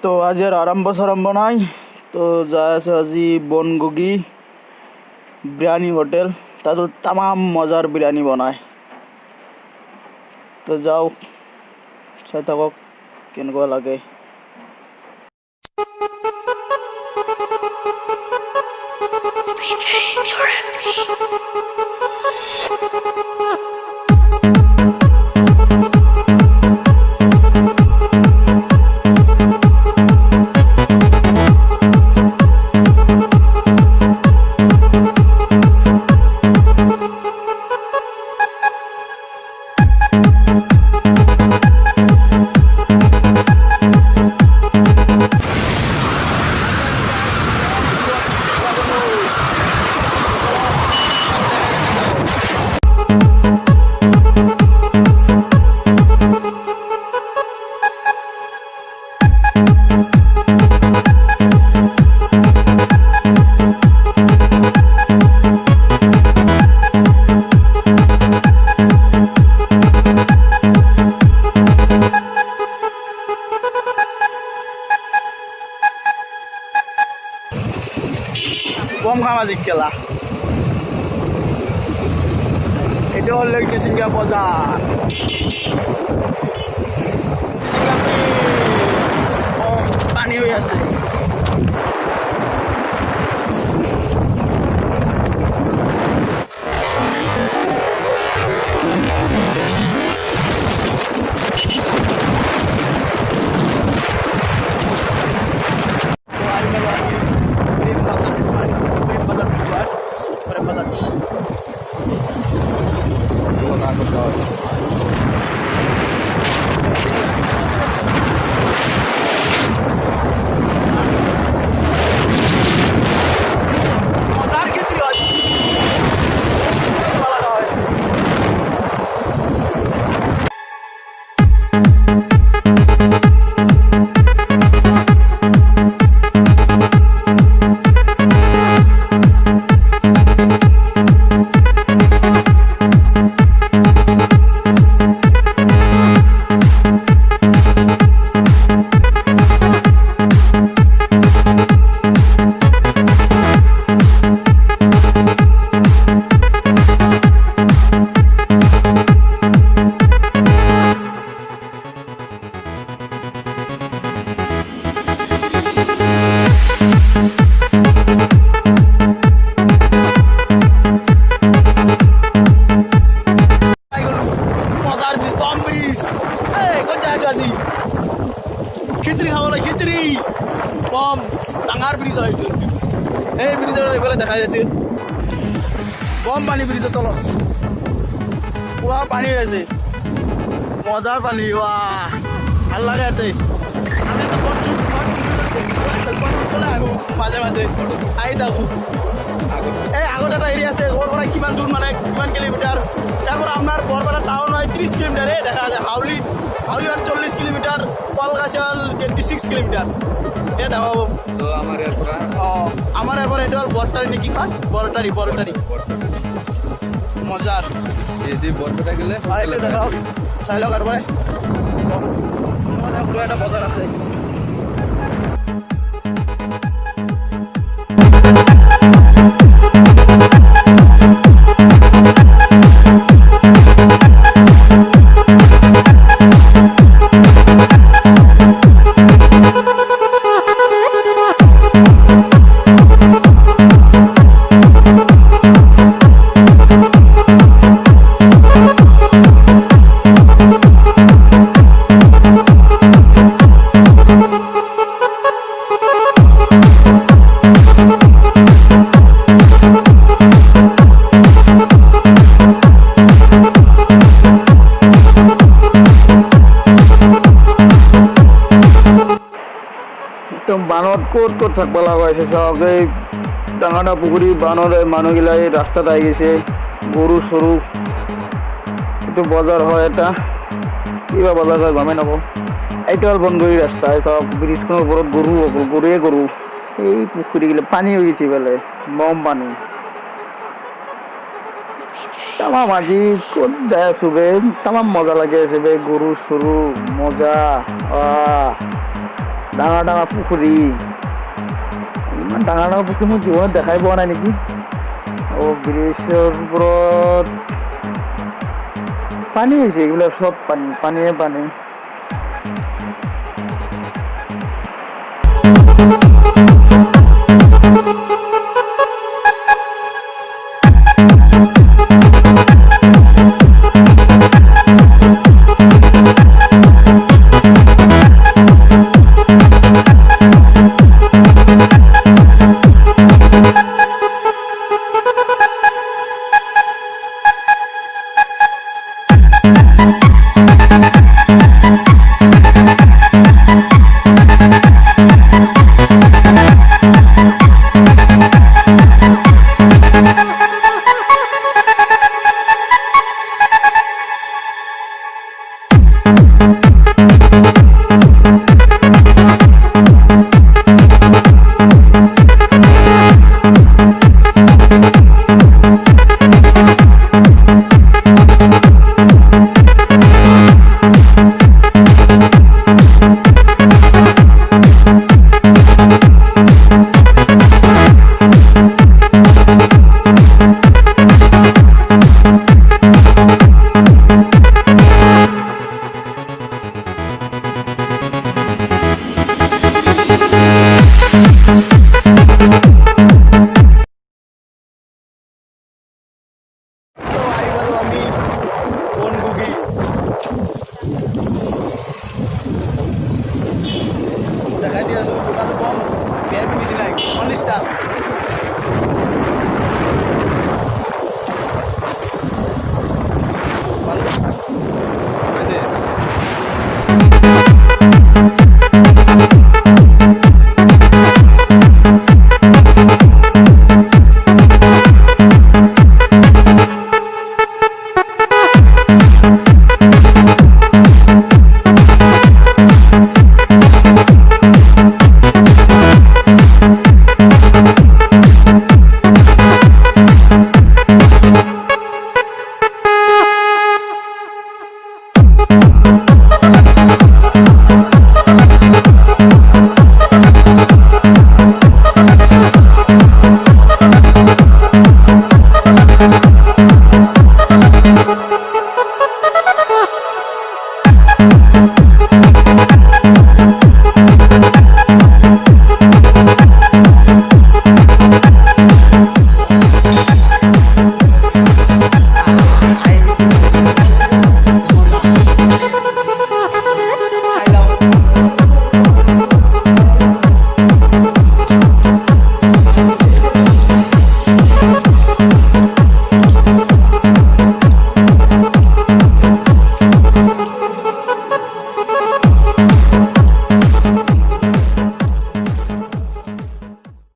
তো আজি আর আরম্ভ নাই। তো যা আছে আজি বনগুগি বিরিয়ানি হোটেল, তাদের তামাম মজার বিরিয়ানি বনায়। তো যাও চাই থাকক কেনেকুৱা লাগে। কম সামাজিক খেলা এটা হল সিঙ্গা বাজাৰ পানি হয়ে আছে। খিচুড়ি খাব লাগে, খিচুড়ি কম ডাঙৰ ব্ৰিজ হয় এইটো। এই ব্ৰিজৰ এইফালে দেখা যাচ্ছে কম পানী, ব্ৰিজৰ তলত পুৰা পানী হৈ আছে, মজাৰ পানী। ভাল লাগে ইয়াতে। আমি আহোঁ মাজে মাজে আহি থাকোঁ। এই আগত এটা এৰিয়া আছে, ঘৰৰ পৰা কিমান দূৰ মানে কিমান কিলোমিটাৰ, তাৰ পৰা আপোনাৰ বৰপেটা টাউন হয় 30 কিলোমিটাৰ দেখা যায়। হাউলি আর 40 কিলোমিটার, কলকাচাল 26 কিলোমিটার এ দেখাব। তো আমার এরপর এটা হল বরটারি নাকি কয়, বরটারি মজার বরপেটা গেলে দেখাও চাই লওক। তারপরে একটা বজার আছে। বানত ক'ত থাকব লগা হৈছে চাওক। এই ডাঙৰ পুখুৰী বানৰ মানুহগিলা এই ৰাস্তাত আহি গৈছে, গৰু চৰু। এইটো বজাৰ হয়, এটা কিবা বজাৰ হয় গমেই নাপাওঁ। এইটো হ'ল বনগুৰি ৰাস্তা। চাওক ব্ৰিজখনৰ ওপৰত গৰু। এই পুখুৰীগিলা পানী হৈ গৈছে, ইফালে বম পানী। তামাম আজি ক'ত যাই আছো বে, তামাম মজা লাগি আছে বে, গৰু চৰু মজা। ডাঙৰ ডাঙৰ পুখুৰী, ইমান ডাঙৰ ডাঙৰ পুখুৰী মই জীৱনত দেখাই পোৱা নাই নেকি। ব্ৰিজৰ ওপৰত পানী হৈছে, এইবিলাক চব পানী, পানীয়ে পানী। আমি বনগুগি দেখাই দিয়া